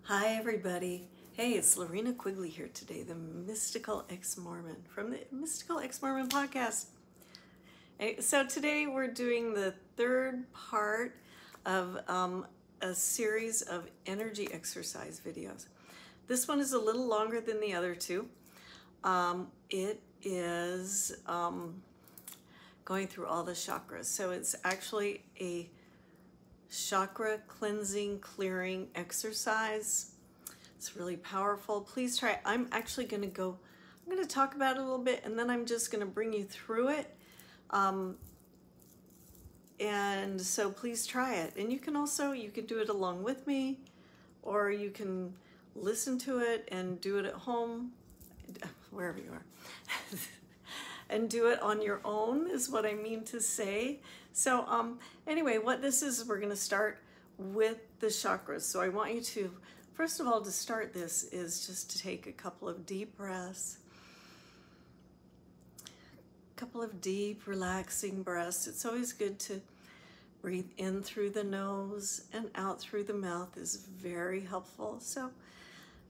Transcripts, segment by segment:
Hi everybody. Hey, it's Lorina Quigley here today, the Mystical Ex-Mormon from the Mystical Ex-Mormon podcast. So today we're doing the third part of a series of energy exercise videos. This one is a little longer than the other two. It is going through all the chakras. So it's actually a chakra cleansing, clearing exercise. It's really powerful. Please try it. I'm actually going to talk about it a little bit, and then I'm just going to bring you through it. And so please try it. And you can do it along with me, or you can listen to it and do it at home, wherever you are. And do it on your own is what I mean to say. So anyway, what this is, we're going to start with the chakras. So I want you to, first of all, to start this is just to take a couple of deep breaths. A couple of deep, relaxing breaths. It's always good to breathe in through the nose and out through the mouth is very helpful. So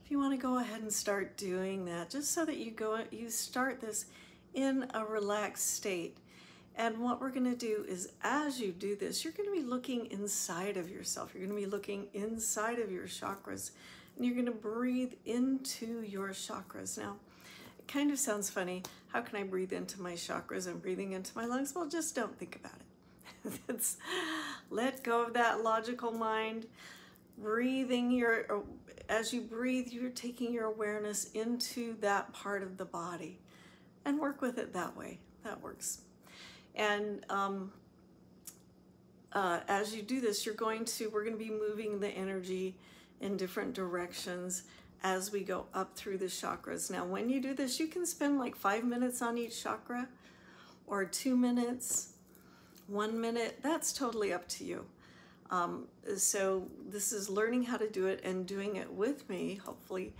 if you want to go ahead and start doing that, just so that you start this in a relaxed state. And what we're going to do is, as you do this, you're going to be looking inside of yourself. You're going to be looking inside of your chakras, and you're going to breathe into your chakras. Now, it kind of sounds funny. How can I breathe into my chakras? I'm breathing into my lungs. Well, just don't think about it. Let go of that logical mind. As you breathe, you're taking your awareness into that part of the body. And work with it that way. That works. And as you do this, we're going to be moving the energy in different directions as we go up through the chakras. Now, when you do this, you can spend like 5 minutes on each chakra, or 2 minutes, 1 minute. That's totally up to you. So this is learning how to do it and doing it with me, hopefully.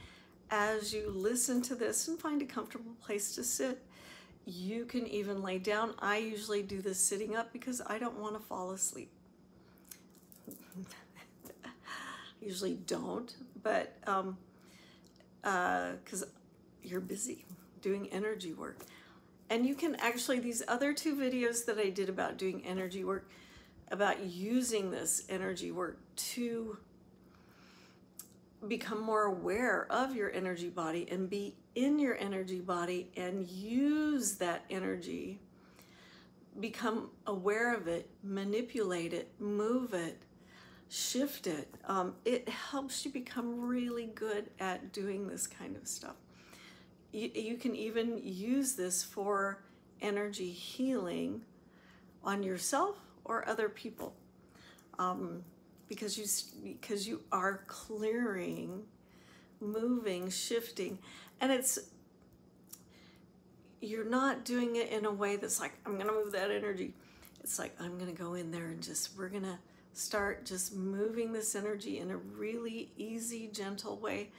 As you listen to this and find a comfortable place to sit, you can even lay down. I usually do this sitting up because I don't want to fall asleep. Usually don't, but because you're busy doing energy work. And you can actually, these other two videos that I did about doing energy work, about using this energy work to become more aware of your energy body and be in your energy body and use that energy, become aware of it, manipulate it, move it, shift it. It helps you become really good at doing this kind of stuff. You can even use this for energy healing on yourself or other people. Because you are clearing, moving, shifting, and you're not doing it in a way that's like, I'm gonna move that energy. It's like, I'm gonna go in there and we're gonna start just moving this energy in a really easy, gentle way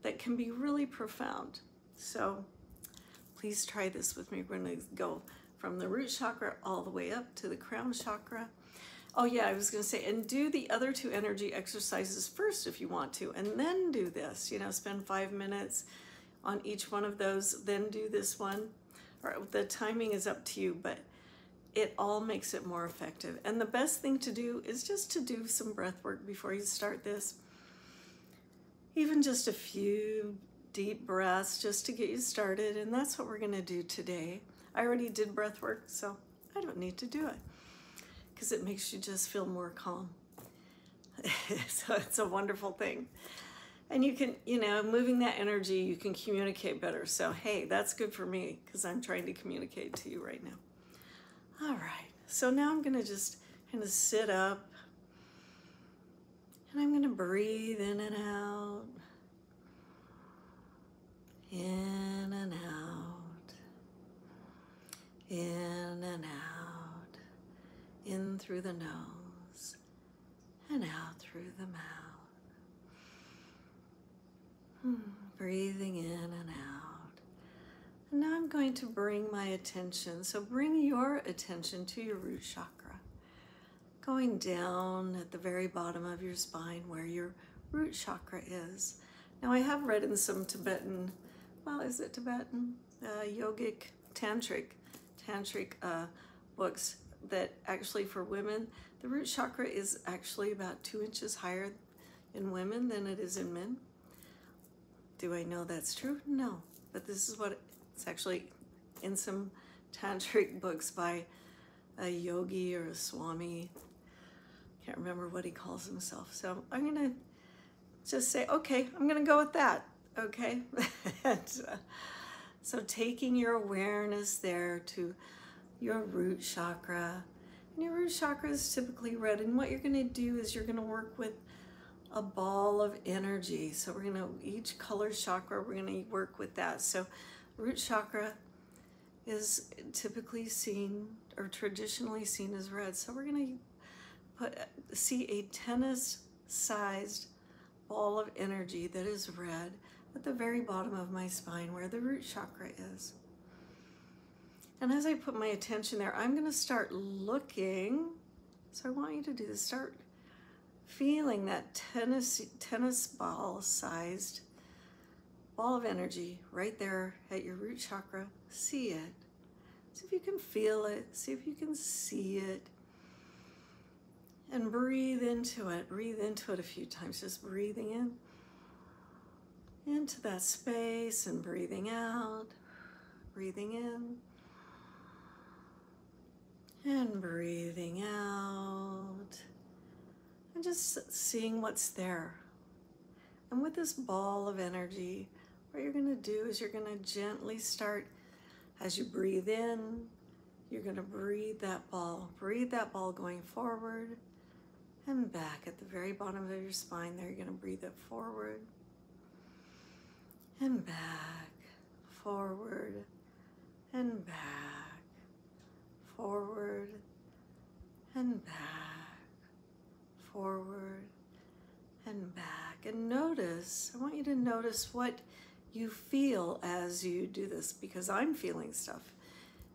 that can be really profound. So please try this with me. We're gonna go from the root chakra all the way up to the crown chakra. Oh yeah, I was going to say, and do the other two energy exercises first if you want to, and then do this, spend 5 minutes on each one of those, then do this one. Or the timing is up to you, but it all makes it more effective. And the best thing to do is just to do some breath work before you start this. Even just a few deep breaths just to get you started, and that's what we're going to do today. I already did breath work, so I don't need to do it, because it makes you just feel more calm. So it's a wonderful thing. And you can, moving that energy, you can communicate better. So, hey, that's good for me because I'm trying to communicate to you right now. All right. So now I'm going to just kind of sit up, and I'm going to breathe in and out. In and out. In and out. In through the nose and out through the mouth. Breathing in and out. And now I'm going to bring my attention. So bring your attention to your root chakra. Going down at the very bottom of your spine where your root chakra is. Now I have read in some Tibetan, well, is it Tibetan? Yogic, tantric books that actually for women, the root chakra is actually about 2 inches higher in women than it is in men. Do I know that's true? No, but this is what it's actually in some tantric books by a yogi or a swami. Can't remember what he calls himself. So I'm gonna just say, okay, I'm gonna go with that, okay? And, so taking your awareness there to your root chakra. And your root chakra is typically red, and what you're gonna do is you're gonna work with a ball of energy. So we're gonna, each color chakra, we're gonna work with that. So root chakra is typically seen or traditionally seen as red. So we're gonna see a tennis-sized ball of energy that is red at the very bottom of my spine where the root chakra is. And as I put my attention there, I'm gonna start looking. So I want you to do this, start feeling that tennis ball-sized ball of energy right there at your root chakra. See it. See if you can feel it. See if you can see it. And breathe into it. Breathe into it a few times. Just breathing in into that space and breathing out. Breathing in and breathing out. And just seeing what's there. And with this ball of energy, what you're going to do is you're going to gently start, as you breathe in, you're going to breathe that ball going forward and back at the very bottom of your spine there. You're going to breathe it forward and back, forward and back, forward and back, forward and back. And notice, I want you to notice what you feel as you do this, because I'm feeling stuff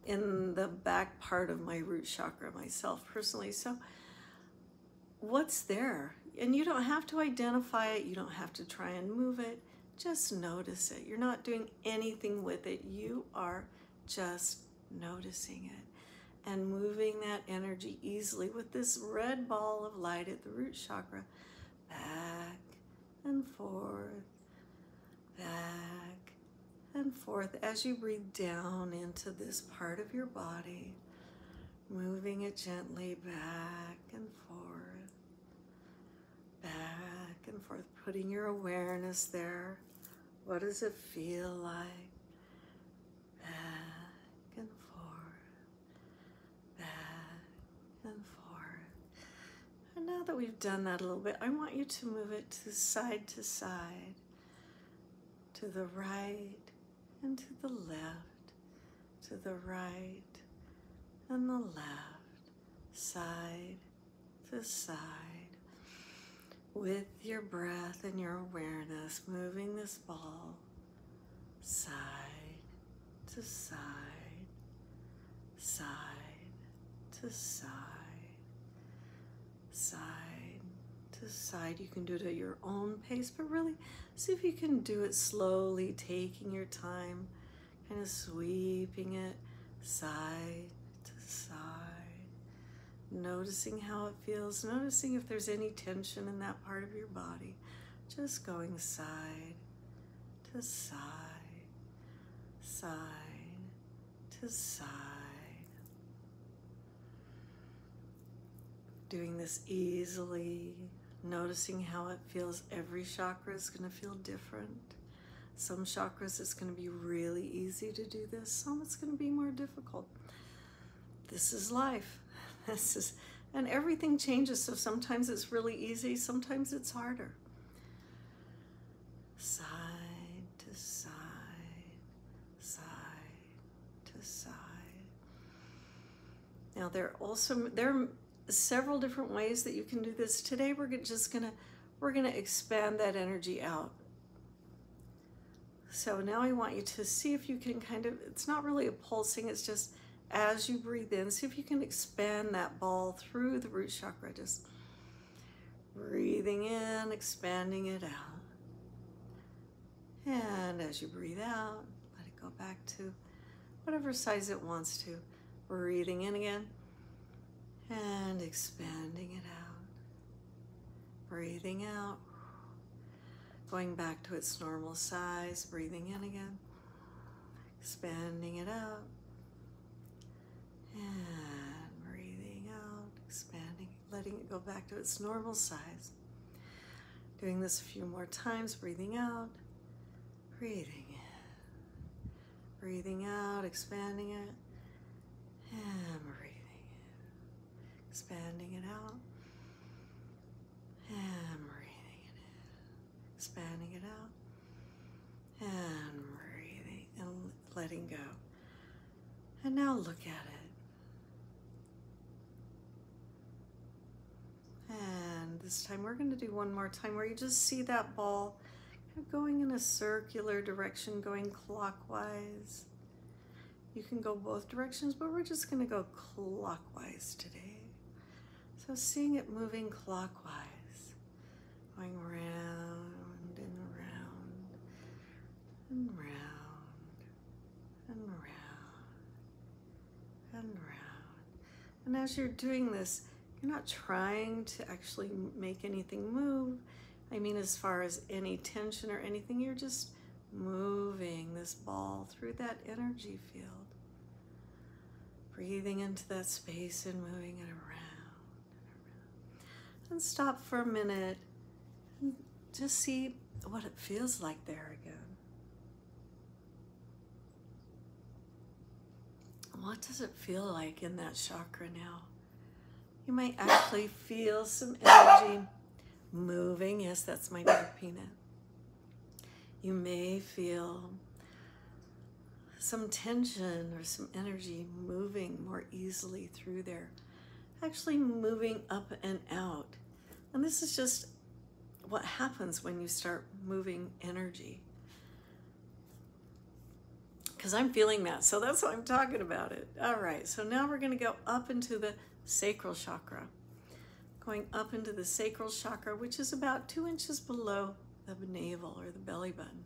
in the back part of my root chakra myself personally. So what's there? And you don't have to identify it. You don't have to try and move it. Just notice it. You're not doing anything with it. You are just noticing it and moving that energy easily with this red ball of light at the root chakra, back and forth, back and forth as you breathe down into this part of your body, moving it gently back and forth, back and forth, putting your awareness there. What does it feel like? Back and forth, back and forth. And now that we've done that a little bit, I want you to move it to side, to the right and to the left, to the right and the left, side to side, with your breath and your awareness, moving this ball side to side, side to side, side to side. You can do it at your own pace, but really see if you can do it slowly, taking your time, kind of sweeping it side to side, noticing how it feels, noticing if there's any tension in that part of your body, just going side to side, side to side. Doing this easily, noticing how it feels. Every chakra is going to feel different. Some chakras it's going to be really easy to do this. Some it's going to be more difficult. This is life. And everything changes. So sometimes it's really easy. Sometimes it's harder. Side to side, side to side. Now there are several different ways that you can do this. Today we're gonna expand that energy out. So now I want you to see if you can it's not really a pulsing, it's just as you breathe in, see if you can expand that ball through the root chakra. Just Breathing in, expanding it out. And as you breathe out, let it go back to whatever size it wants to. Breathing in again and expanding it out. Breathing out, going back to its normal size. Breathing in again, expanding it out, and breathing out, expanding, letting it go back to its normal size. Doing this a few more times. Breathing out, breathing in, breathing out, expanding it, and breathing in, expanding it out, and breathing it in, expanding it out, and breathing and letting go. And now look at it. And this time we're going to do one more time where you just see that ball kind of going in a circular direction, going clockwise. You can go both directions, but we're just going to go clockwise today. So seeing it moving clockwise, going round and round and round and round and round. And as you're doing this, you're not trying to actually make anything move. I mean, as far as any tension or anything, you're just moving this ball through that energy field. Breathing into that space and moving it around and around. And stop for a minute and just see what it feels like there again. What does it feel like in that chakra now? You might actually feel some energy moving. Yes, that's my dog Peanut. You may feel some tension or some energy moving more easily through there. Actually moving up and out. And this is just what happens when you start moving energy. Because I'm feeling that, so that's why I'm talking about it. All right, so now we're going to go up into the sacral chakra. Going up into the sacral chakra, which is about 2 inches below the navel or the belly button.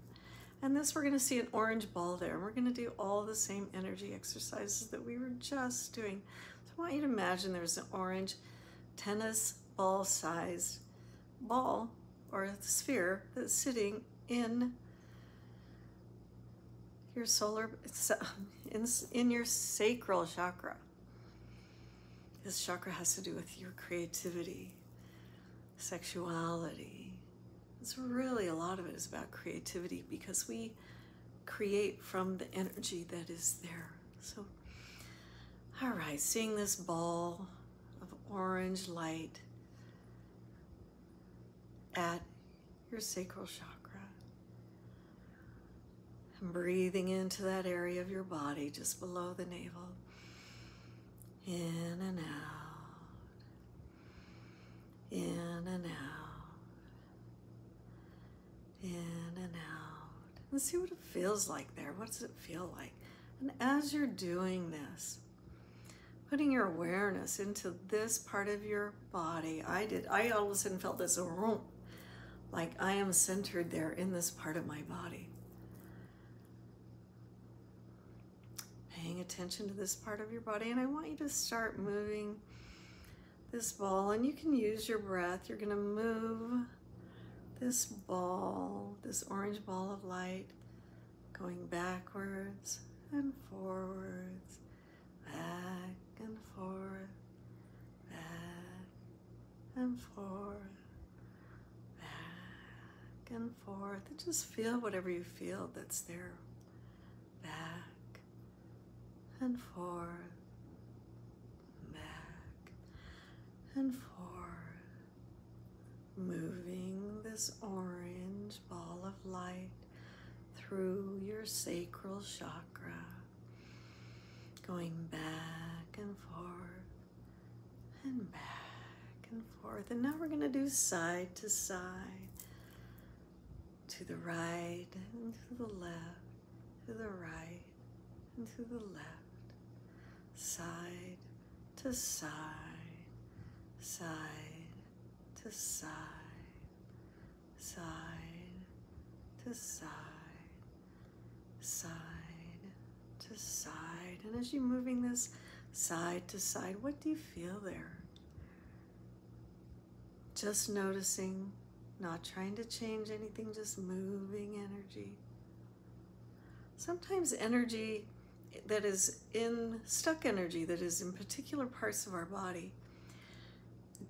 And this, we're going to see an orange ball there. And we're going to do all the same energy exercises that we were just doing. So I want you to imagine there's an orange tennis ball sized ball or a sphere that's sitting in your in your sacral chakra. This chakra has to do with your creativity, sexuality. It's really, a lot of it is about creativity because we create from the energy that is there. So, all right, seeing this ball of orange light at your sacral chakra. And breathing into that area of your body just below the navel. In and out. In and out. In and out. And see what it feels like there. What does it feel like? And as you're doing this, putting your awareness into this part of your body, I all of a sudden felt this room, like I am centered there in this part of my body. Paying attention to this part of your body, and I want you to start moving this ball, and you can use your breath. You're going to move this ball, this orange ball of light, going backwards and forwards, back and forth, back and forth, back and forth. And just feel whatever you feel that's there. Back and forth, back and forth, moving this orange ball of light through your sacral chakra, going back and forth and back and forth. And now we're going to do side to side, to the right and to the left, to the right and to the left. Side to side, side to side, side to side, side to side. And as you're moving this side to side, what do you feel there? Just noticing, not trying to change anything, just moving energy. Sometimes energy that is stuck energy that is in particular parts of our body,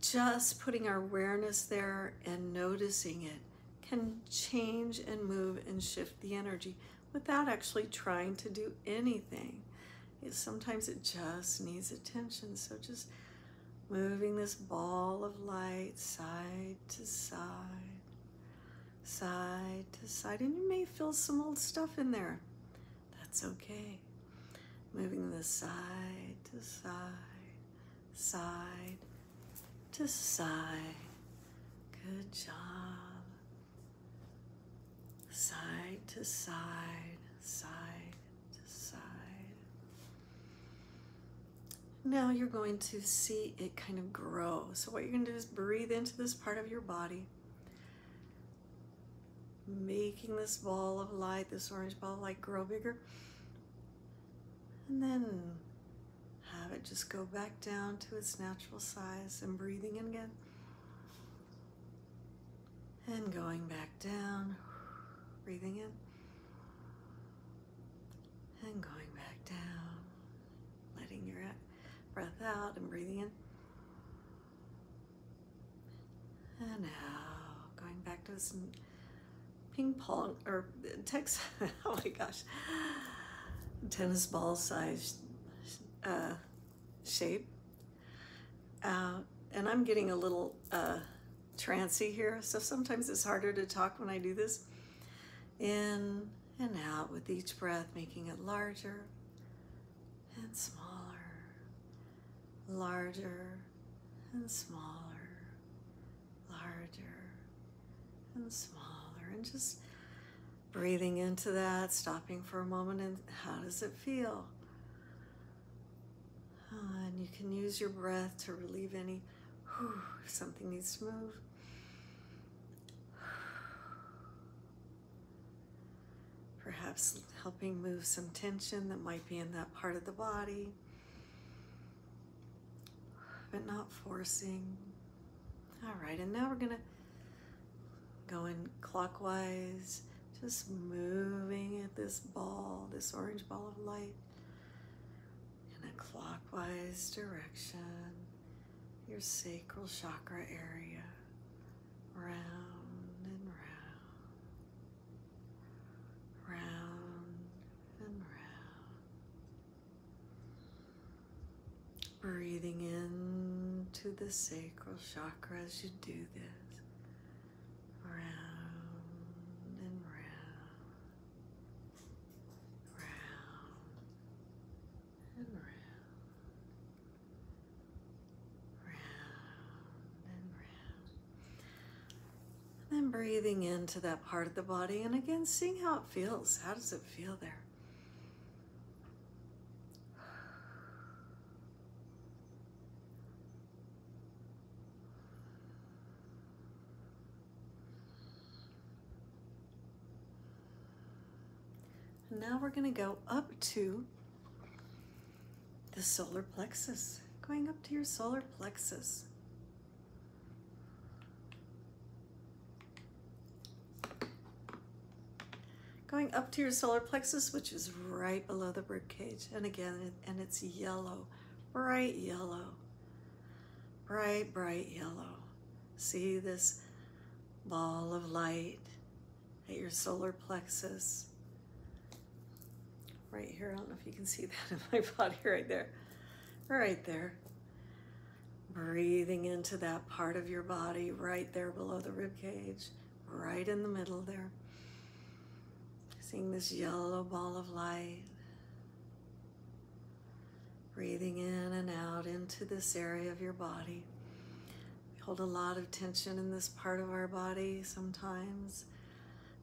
just putting our awareness there and noticing it can change and move and shift the energy without actually trying to do anything. Sometimes it just needs attention. So just moving this ball of light side to side, side to side. And you may feel some old stuff in there. That's okay. Moving this side to side, side to side. Good job. Side to side, side to side. Now you're going to see it kind of grow. So what you're going to do is breathe into this part of your body, making this ball of light, this orange ball of light, grow bigger. And then have it just go back down to its natural size, and breathing in again. And going back down, breathing in. And going back down, letting your breath out and breathing in. And out, going back to this ping pong, or text, oh my gosh, tennis ball size shape. And I'm getting a little trancy here, so sometimes it's harder to talk when I do this. In and out with each breath, making it larger and smaller, larger and smaller, larger and smaller, and just breathing into that, stopping for a moment, and how does it feel? And you can use your breath to relieve any, if something needs to move. Perhaps helping move some tension that might be in that part of the body, but not forcing. All right, and now we're gonna go in clockwise, just moving at this ball, this orange ball of light, in a clockwise direction, your sacral chakra area, round and round, round and round. Breathing into the sacral chakra as you do this, round and round, round and round. Then breathing into that part of the body, and again, seeing how it feels. How does it feel there? And now we're going to go up to the solar plexus, going up to your solar plexus. Going up to your solar plexus, which is right below the ribcage. And again, and it's yellow, bright yellow, bright, bright yellow. See this ball of light at your solar plexus. Right here, I don't know if you can see that in my body right there. Right there. Breathing into that part of your body right there below the ribcage, right in the middle there. Seeing this yellow ball of light, breathing in and out into this area of your body. We hold a lot of tension in this part of our body sometimes.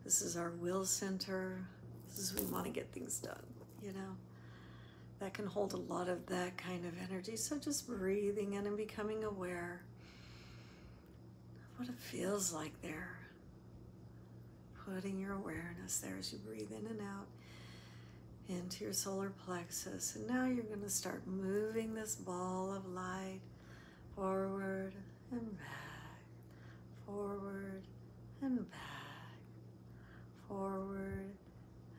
This is our will center. This is we want to get things done, you know. That can hold a lot of that kind of energy. So just breathing in and becoming aware what it feels like there. Putting your awareness there as you breathe in and out into your solar plexus. And now you're going to start moving this ball of light forward and back, forward and back, forward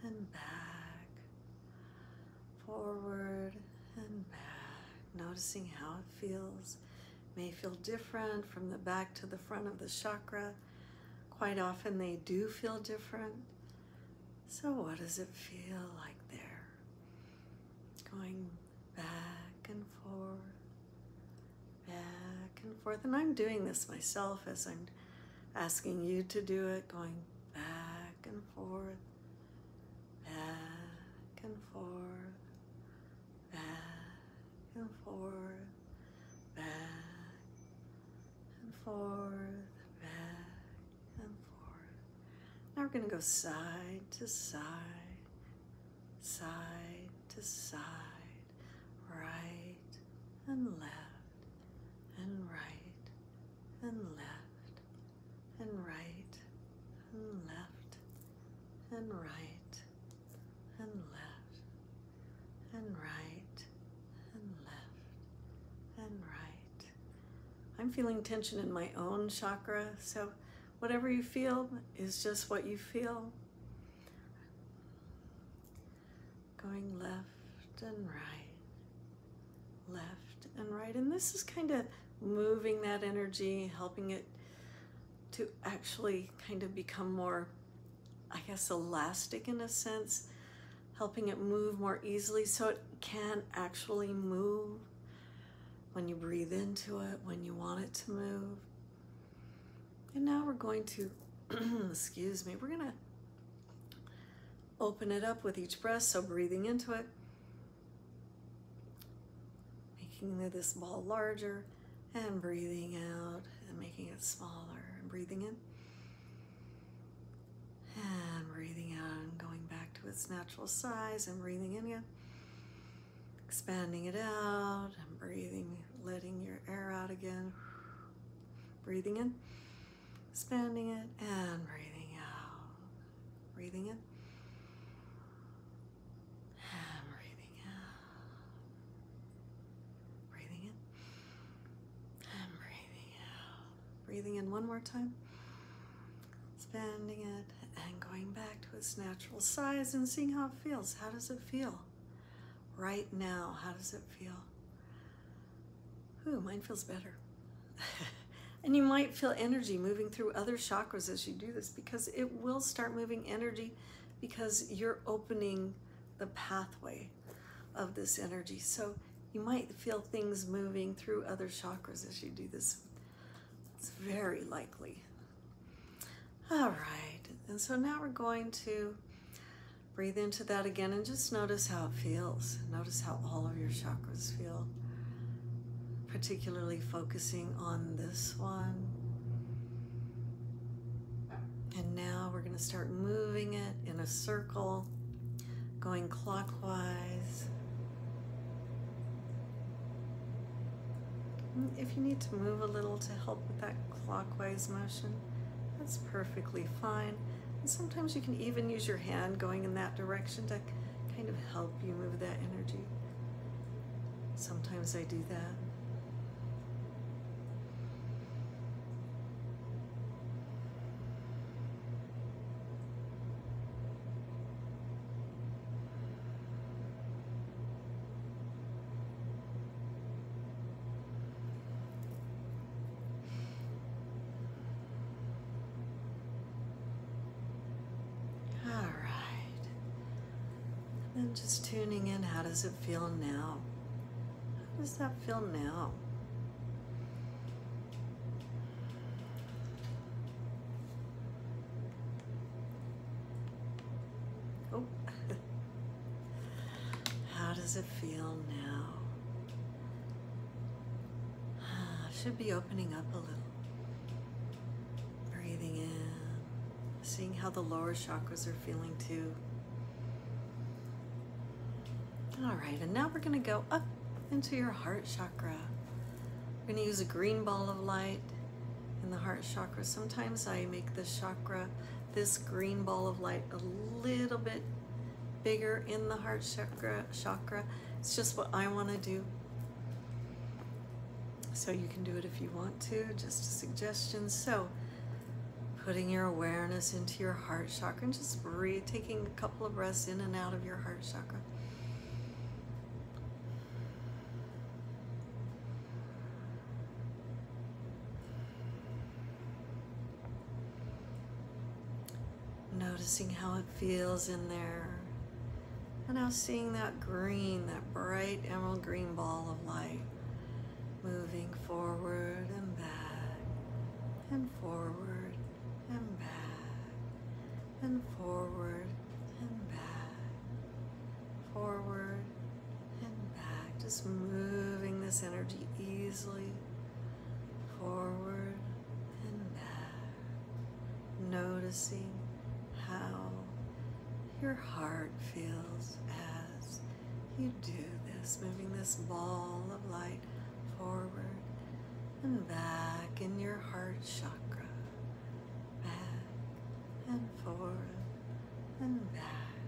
and back, forward and back. Noticing how it feels. May feel different from the back to the front of the chakra. Quite often they do feel different. So what does it feel like there? Going back and forth, back and forth. And I'm doing this myself as I'm asking you to do it, going back and forth, back and forth, back and forth, back and forth, back and forth. Now we're going to go side to side, side to side, right and left, and right and left, and right and left, and right and left, and right and left, and right. I'm feeling tension in my own chakra, so whatever you feel is just what you feel. Going left and right, left and right. And this is kind of moving that energy, helping it to actually kind of become more, I guess, elastic in a sense, helping it move more easily so it can actually move when you breathe into it, when you want it to move. And now we're going to, excuse me, we're going to open it up with each breath. So breathing into it, making this ball larger, and breathing out and making it smaller, and breathing in and breathing out and going back to its natural size, and breathing in again, expanding it out and breathing, letting your air out again, breathing in, expanding it and breathing out, breathing in and breathing out, breathing in and breathing out, breathing in one more time, expanding it and going back to its natural size and seeing how it feels. How does it feel right now? How does it feel? Ooh, mine feels better. And you might feel energy moving through other chakras as you do this, because it will start moving energy because you're opening the pathway of this energy. So you might feel things moving through other chakras as you do this. It's very likely. All right, and so now we're going to breathe into that again and just notice how it feels. Notice how all of your chakras feel. Particularly focusing on this one. And now we're going to start moving it in a circle, going clockwise. If you need to move a little to help with that clockwise motion, that's perfectly fine. And sometimes you can even use your hand going in that direction to kind of help you move that energy. Sometimes I do that. And just tuning in, how does it feel now? How does that feel now? Oh, how does it feel now? Should be opening up a little. Breathing in, seeing how the lower chakras are feeling too. All right, and now we're going to go up into your heart chakra. We're going to use a green ball of light, in the heart chakra. Sometimes I make the chakra, this green ball of light, a little bit bigger in the heart chakra. It's just what I want to do. So you can do it if you want to, just a suggestion. So putting your awareness into your heart chakra and just breathe, taking a couple of breaths in and out of your heart chakra. Noticing how it feels in there. And now seeing that green, that bright emerald green ball of light moving forward and back and forward and back and forward and back, forward and back. Just moving this energy easily forward and back. Noticing how your heart feels as you do this, moving this ball of light forward and back in your heart chakra, back and forth and back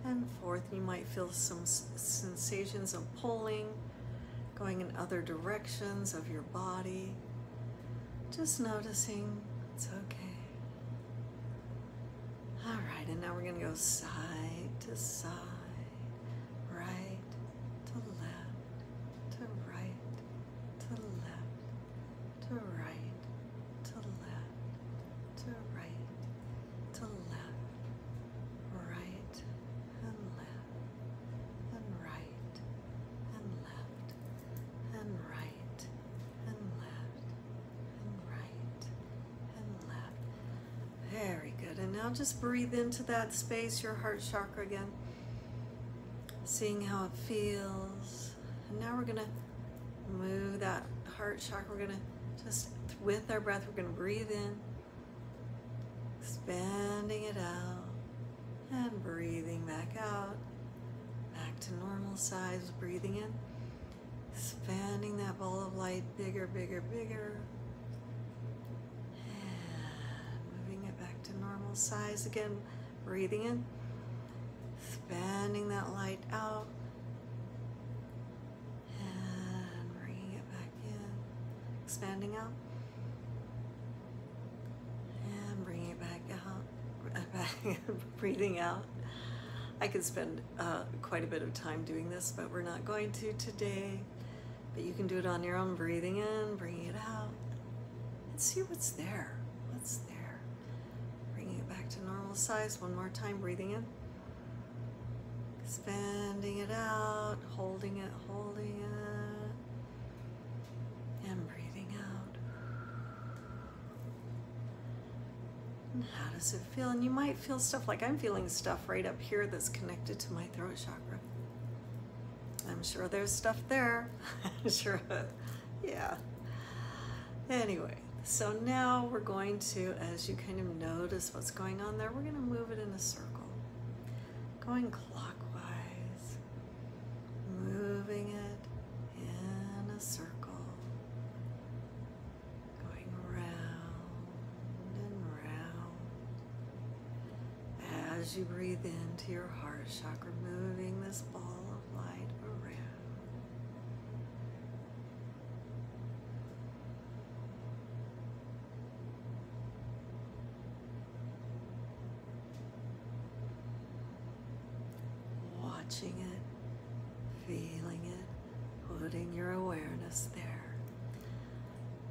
and forth. You might feel some sensations of pulling, going in other directions of your body. Just noticing it's okay. All right, and now we're going to go side to side, right to left, to right, to left, to right, to left, to right, to left, right and left, and right and left, and right and left, and right and left. Very good. And now just breathe into that space, your heart chakra again, seeing how it feels. And now we're going to move that heart chakra. We're going to just, with our breath, we're going to breathe in, expanding it out, and breathing back out, back to normal size. Breathing in, expanding that ball of light bigger, bigger, bigger. Normal size again. Breathing in, expanding that light out, and bringing it back in, expanding out, and bringing it back out, breathing out. I could spend quite a bit of time doing this, but we're not going to today. But you can do it on your own, breathing in, bringing it out, and see what's there. What's there? Back to normal size. One more time. Breathing in, expanding it out, holding it, and breathing out. And how does it feel? And you might feel stuff like I'm feeling stuff right up here that's connected to my throat chakra. I'm sure there's stuff there. Sure. Yeah. Anyway. So now we're going to, as you kind of notice what's going on there, we're going to move it in a circle, going clockwise, moving it in a circle, going round and round. As you breathe into your heart chakra, moving this ball of light around. Watching it, feeling it, putting your awareness there.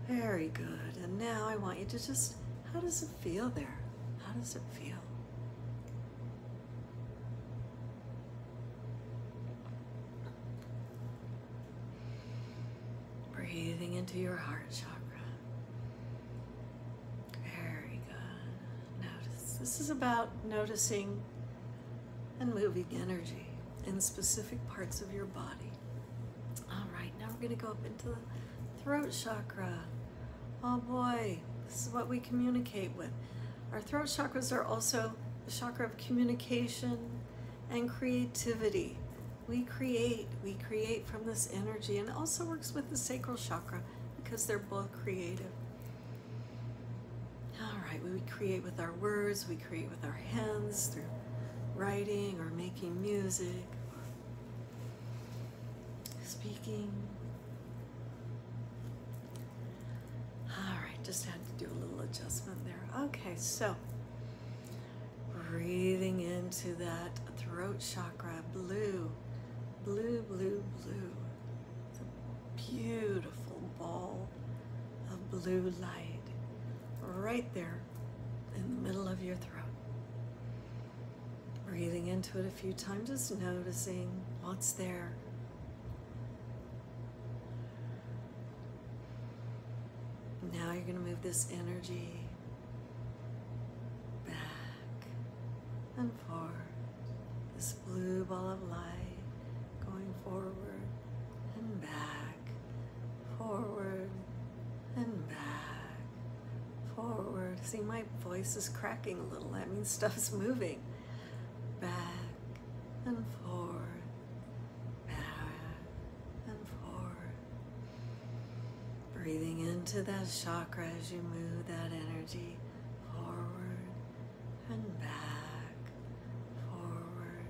Very good. And now I want you to just, how does it feel there? How does it feel? Breathing into your heart chakra. Very good. Notice. This is about noticing and moving energy in specific parts of your body. All right, now we're going to go up into the throat chakra. Oh boy, this is what we communicate with. Our throat chakras are also the chakra of communication and creativity. We create from this energy, and it also works with the sacral chakra because they're both creative. right, we create with our words, we create with our hands through writing or making music, speaking. All right, just had to do a little adjustment there. Okay, so breathing into that throat chakra, blue, blue, blue, blue. It's a beautiful ball of blue light right there in the middle of your throat. Breathing into it a few times, just noticing what's there. Now you're going to move this energy back and forth. This blue ball of light going forward and back, forward and back, forward. See, my voice is cracking a little. That means stuff's moving. Back and forth, back and forth. Breathing into that chakra as you move that energy forward and back, forward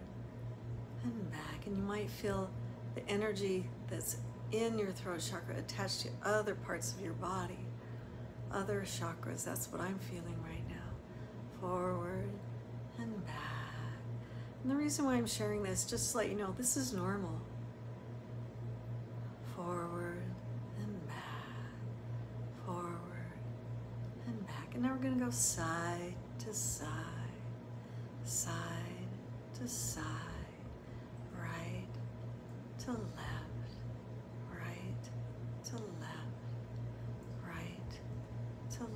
and back. And you might feel the energy that's in your throat chakra attached to other parts of your body, other chakras. That's what I'm feeling right now. Forward and back. And the reason why I'm sharing this, just to let you know, this is normal. Forward and back, forward and back. And now we're going to go side to side, side to side, right to left, right to left, right to left,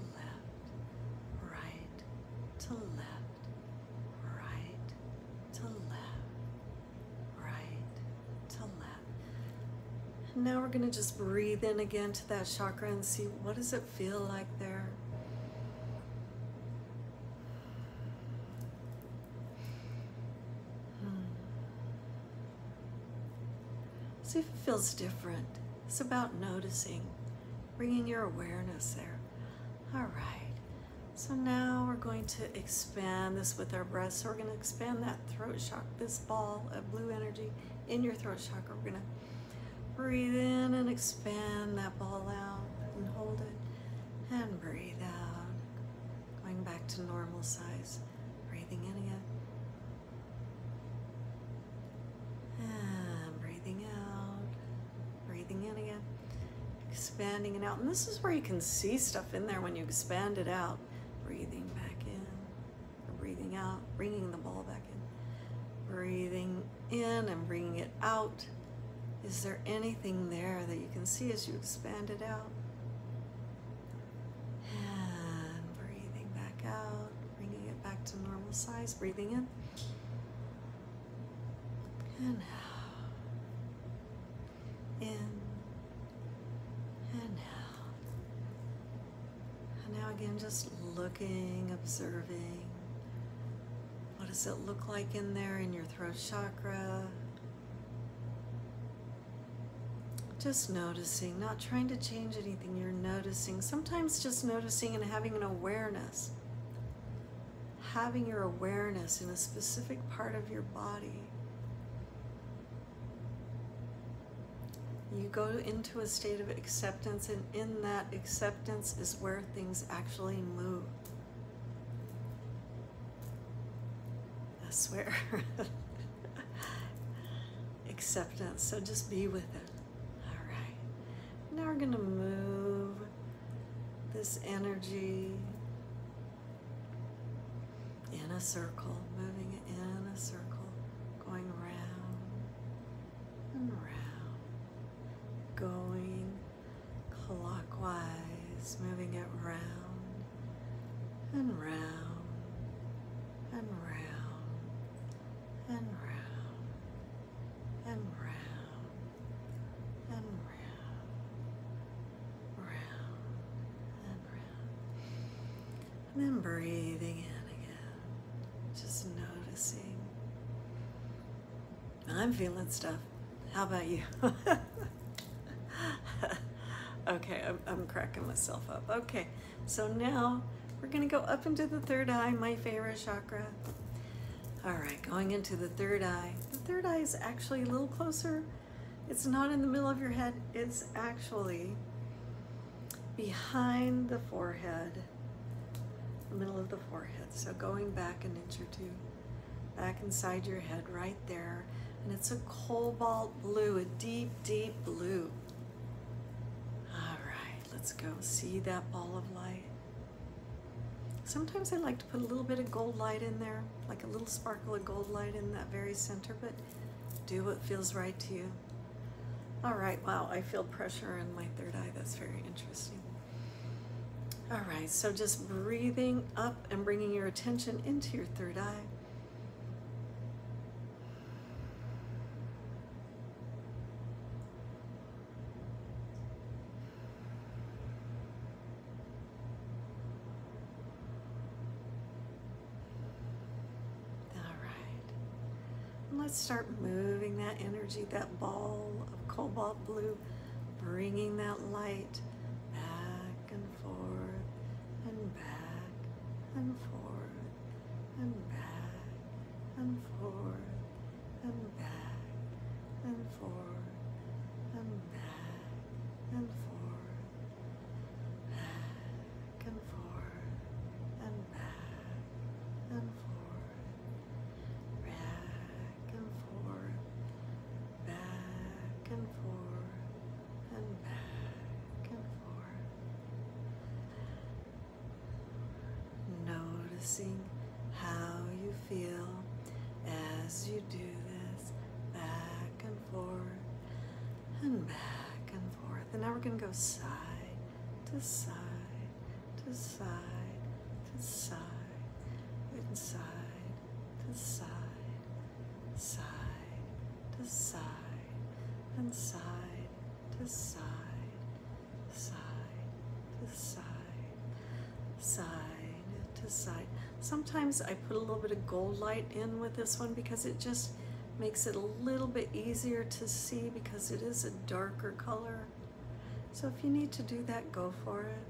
right to left. Now we're going to just breathe in again to that chakra and see what does it feel like there. See if it feels different. It's about noticing, bringing your awareness there. All right. So now we're going to expand this with our breath. So we're going to expand that throat chakra, this ball of blue energy in your throat chakra. We're going to breathe in and expand that ball out and hold it and breathe out. Going back to normal size. Breathing in again. And breathing out. Breathing in again. Expanding it out. And this is where you can see stuff in there when you expand it out. Breathing back in. Or breathing out. Bringing the ball back in. Breathing in and bringing it out. Is there anything there that you can see as you expand it out? And breathing back out, bringing it back to normal size, breathing in and out, in and out. And now again, just looking, observing. What does it look like in there in your throat chakra? Just noticing, not trying to change anything, you're noticing. Sometimes just noticing and having an awareness. Having your awareness in a specific part of your body. You go into a state of acceptance, and in that acceptance is where things actually move. I swear. Acceptance, so just be with it. Now we're going to move this energy in a circle, moving it in a circle, going round and round, going clockwise, moving it round and round and round and round and round. And then breathing in again, just noticing. I'm feeling stuff. How about you? Okay, I'm cracking myself up. Okay, so now We're going to go up into the third eye, my favorite chakra. All right, going into the third eye. The third eye is actually a little closer. It's not in the middle of your head. It's actually behind the forehead, the middle of the forehead. So going back an inch or two, back inside your head right there. And it's a cobalt blue, a deep, deep blue. All right, let's go see that ball of light. Sometimes I like to put a little bit of gold light in there, like a little sparkle of gold light in that very center, but do what feels right to you. All right, wow, I feel pressure in my third eye. That's very interesting. All right, so just breathing up and bringing your attention into your third eye. Let's start moving that energy, that ball of cobalt blue, bringing that light back and forth and back and forth and back and forth and back and forth and back and forth, back and forth and back and forth. Noticing how you feel as you do this, back and forth and back and forth. And now we're going to go side to side to side to side, and side to side, side to side, and side to side, side to side, side to side. Sometimes I put a little bit of gold light in with this one because it just makes it a little bit easier to see because it is a darker color. So if you need to do that, go for it.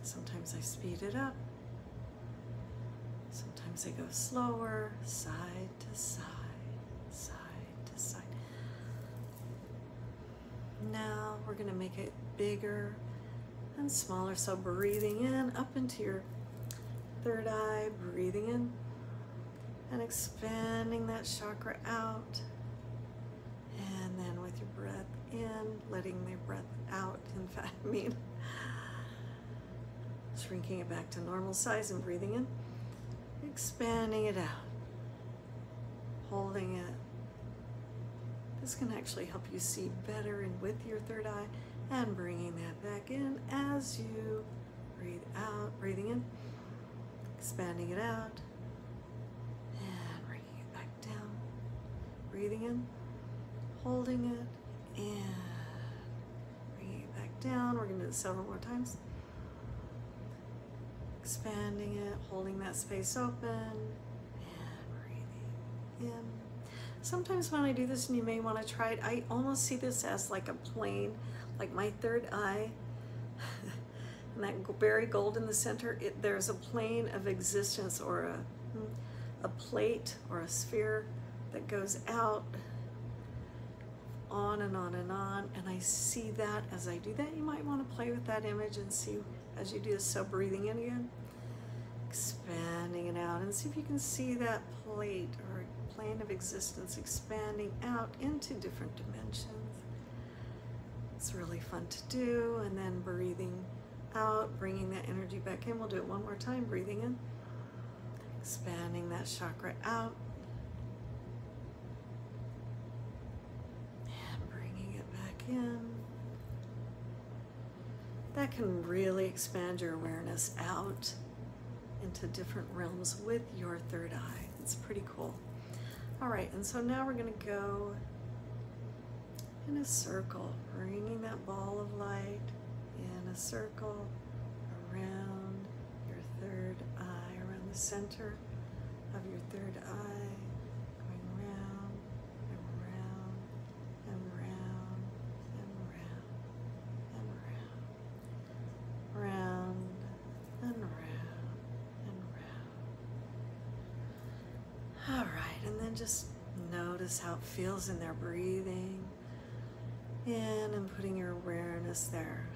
Sometimes I speed it up. Sometimes I go slower, side to side, side to side. Now we're going to make it bigger and smaller. So breathing in up into your third eye, breathing in and expanding that chakra out. And then with your breath in, letting the breath out, in fact, shrinking it back to normal size and breathing in, expanding it out, holding it. This can actually help you see better and with your third eye, and bringing that back in as you breathe out, breathing in, expanding it out, and bringing it back down, breathing in, holding it, and bringing it back down. We're going to do it several more times. Expanding it, holding that space open, and breathing in. Sometimes when I do this, and you may want to try it, I almost see this as like a plane, like my third eye, and that berry gold in the center, there's a plane of existence, or a plate or a sphere that goes out on and on and on, and I see that as I do that. You might want to play with that image and see as you do this. So breathing in again, expanding it out, and see if you can see that plate or plane of existence expanding out into different dimensions. It's really fun to do. And then breathing out, bringing that energy back in. We'll do it one more time. Breathing in, expanding that chakra out, and bringing it back in. That can really expand your awareness out into different realms with your third eye. It's pretty cool. All right, and so now we're going to go in a circle, bringing that ball of light in a circle around your third eye, around the center of your third eye, going round and round and round and round and round. All right, and then just notice how it feels in there, breathing in and putting your awareness there.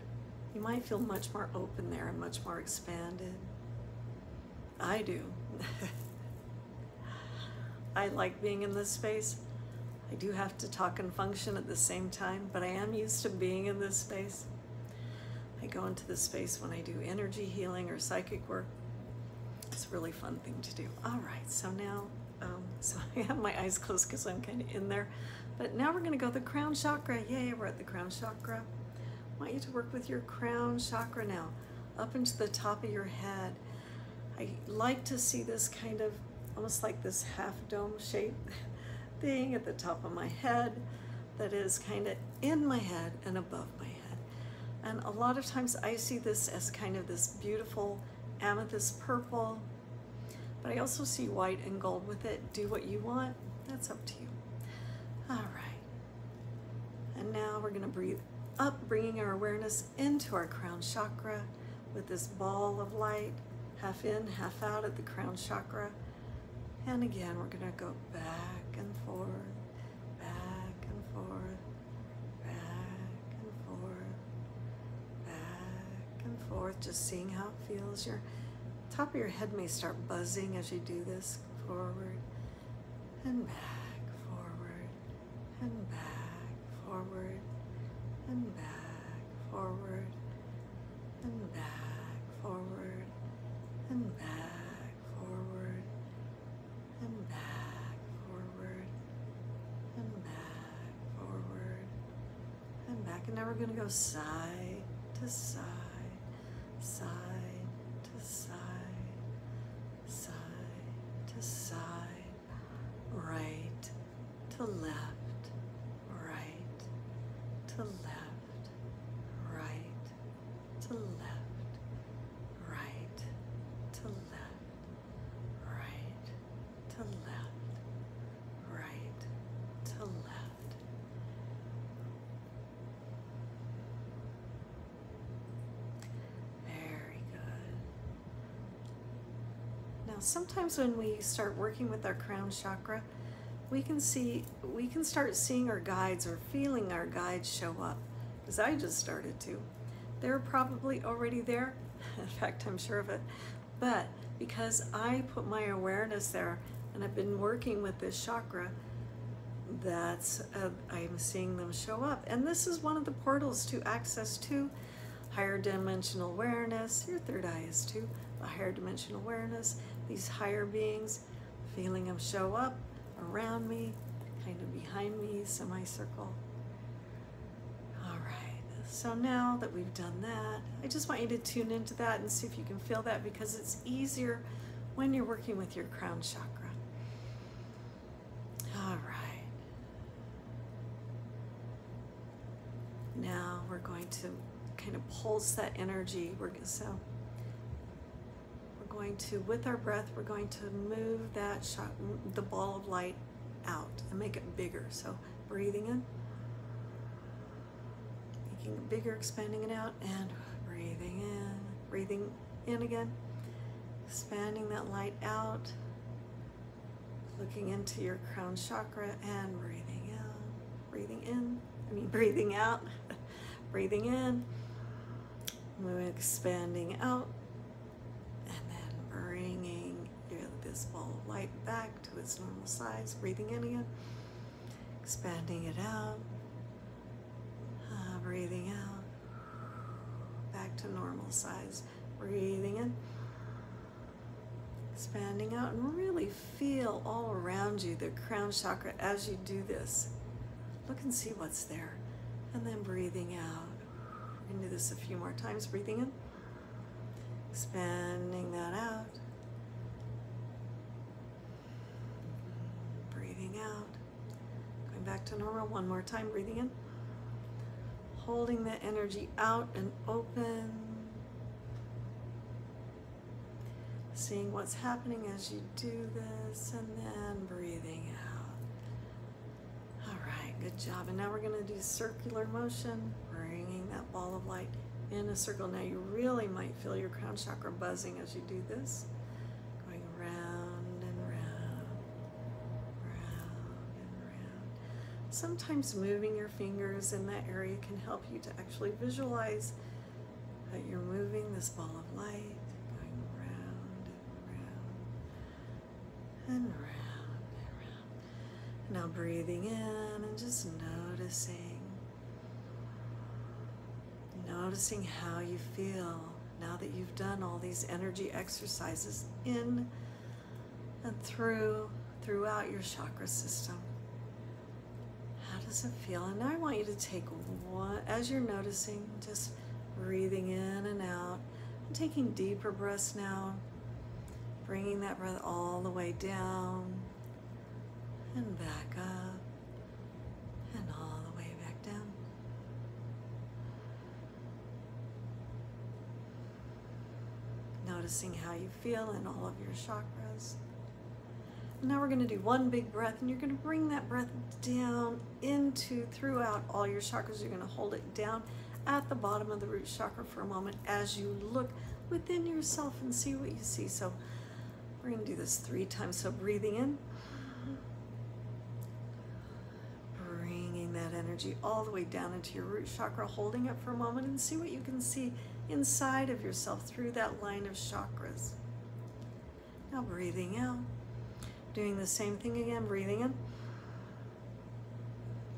You might feel much more open there and much more expanded. I do. I like being in this space. I do have to talk and function at the same time, but I am used to being in this space. I go into this space when I do energy healing or psychic work. It's a really fun thing to do. All right, so now, so I have my eyes closed because I'm kind of in there. But now we're going to go to the crown chakra. Yay, we're at the crown chakra. I want you to work with your crown chakra now, up into the top of your head. I like to see this kind of, almost like this half dome shape thing at the top of my head that is kind of in my head and above my head. And a lot of times I see this as kind of this beautiful amethyst purple, but I also see white and gold with it. Do what you want, that's up to you. All right, and now we're gonna breathe up, bringing our awareness into our crown chakra with this ball of light, half in, half out at the crown chakra. And again, we're gonna go back and forth, back and forth, back and forth, back and forth, just seeing how it feels. Your top of your head may start buzzing as you do this, forward and back, forward and back, forward and back, forward and back, forward and back, forward and back, forward and back, forward and back. And now we're going to go side to side, side to side, side to side, right to left, right to left, right to left, right to left, right to left, right to left. Very good. Now, sometimes when we start working with our crown chakra, we can start seeing our guides or feeling our guides show up, because I just started to. They're probably already there. In fact, I'm sure of it. But because I put my awareness there and I've been working with this chakra, I'm seeing them show up. And this is one of the portals to access to higher dimensional awareness. Your third eye is too, a higher dimensional awareness. These higher beings, feeling them show up around me, kind of behind me, semicircle. All right, so now that we've done that, I just want you to tune into that and see if you can feel that, because it's easier when you're working with your crown chakra. All right. Now we're going to kind of pulse that energy. With our breath, we're going to move the ball of light out and make it bigger. So breathing in, making it bigger, expanding it out, and breathing in again, expanding that light out, looking into your crown chakra and breathing out, breathing out, breathing in, expanding out, bringing this ball of light back to its normal size, breathing in again, expanding it out, breathing out, back to normal size, breathing in, expanding out, and really feel all around you the crown chakra as you do this. Look and see what's there, and then breathing out. We're going to do this a few more times, breathing in, expanding that out, breathing out, going back to normal. One more time, breathing in, holding the energy out and open, seeing what's happening as you do this, and then breathing out. All right, good job. And now we're going to do circular motion, bringing that ball of light in a circle. Now you really might feel your crown chakra buzzing as you do this, going round and round, Sometimes moving your fingers in that area can help you to actually visualize that you're moving this ball of light, going round and round and round and round. Now breathing in and just noticing how you feel now that you've done all these energy exercises in and throughout your chakra system. How does it feel? And now I want you to take one, as you're noticing, just breathing in and out, and taking deeper breaths now, bringing that breath all the way down and back up and all the way back down. Noticing how you feel in all of your chakras. Now we're going to do one big breath, and you're going to bring that breath down throughout all your chakras. You're going to hold it down at the bottom of the root chakra for a moment as you look within yourself and see what you see. So we're going to do this 3 times. So breathing in, bringing that energy all the way down into your root chakra, holding it for a moment, and see what you can see inside of yourself through that line of chakras. Now breathing out. Doing the same thing again, breathing in,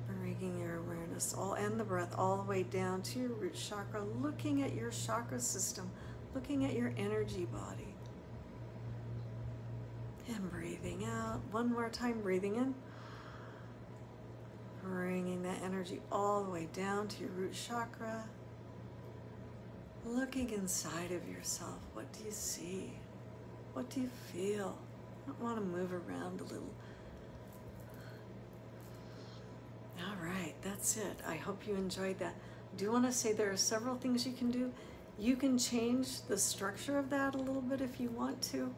bringing your awareness and the breath all the way down to your root chakra, looking at your chakra system, looking at your energy body. And breathing out. One more time, breathing in, bringing that energy all the way down to your root chakra, looking inside of yourself. What do you see? What do you feel? I want to move around a little. All right, that's it. I hope you enjoyed that. I do want to say there are several things you can do. You can change the structure of that a little bit if you want to.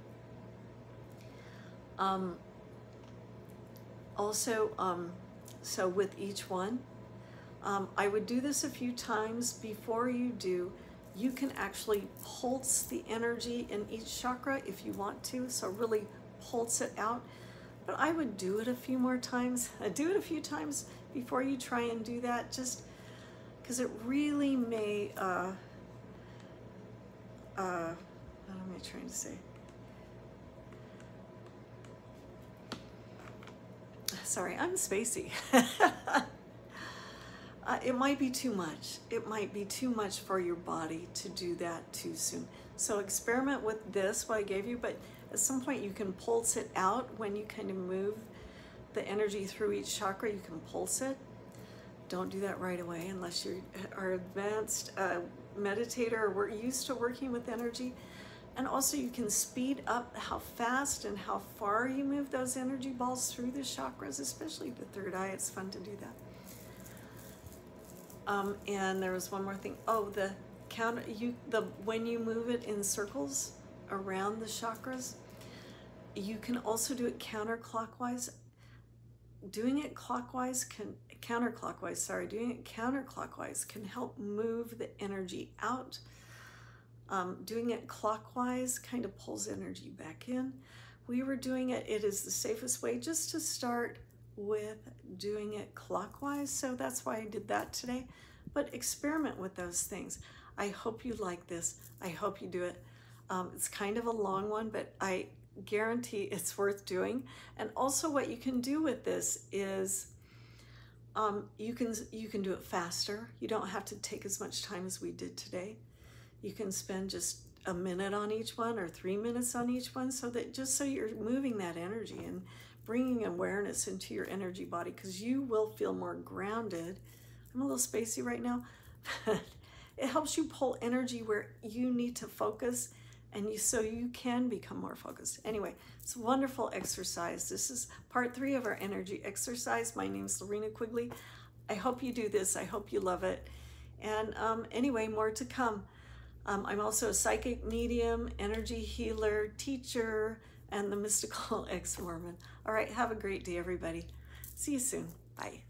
So with each one, I would do this a few times. Before you do, you can actually pulse the energy in each chakra if you want to. So really pulse it out, but I would do it a few more times. Do it a few times before you try and do that, just because it really may, what am I trying to say? Sorry, I'm spacey. It might be too much. It might be too much for your body to do that too soon. So experiment with this, what I gave you, but at some point you can pulse it out when you kind of move the energy through each chakra. You can pulse it. Don't do that right away unless you are advanced meditator or we're used to working with energy. And also you can speed up how fast and how far you move those energy balls through the chakras, especially the third eye. It's fun to do that. And there was one more thing. Oh, when you move it in circles around the chakras, you can also do it counterclockwise. Doing it counterclockwise can help move the energy out. Doing it clockwise kind of pulls energy back in. We were doing it is the safest way just to start with doing it clockwise. So that's why I did that today. But experiment with those things. I hope you like this. I hope you do it. It's kind of a long one, but I guarantee it's worth doing. And also what you can do with this is you can do it faster. You don't have to take as much time as we did today. You can spend just a minute on each one or 3 minutes on each one, so you're moving that energy and bringing awareness into your energy body, because you will feel more grounded. I'm a little spacey right now, but it helps you pull energy where you need to focus, and so you can become more focused. Anyway, it's a wonderful exercise. This is part 3 of our energy exercise. My name is Lorina Quigley. I hope you do this. I hope you love it. And anyway, more to come. I'm also a psychic medium, energy healer, teacher, and the mystical ex-Mormon. All right, have a great day, everybody. See you soon. Bye.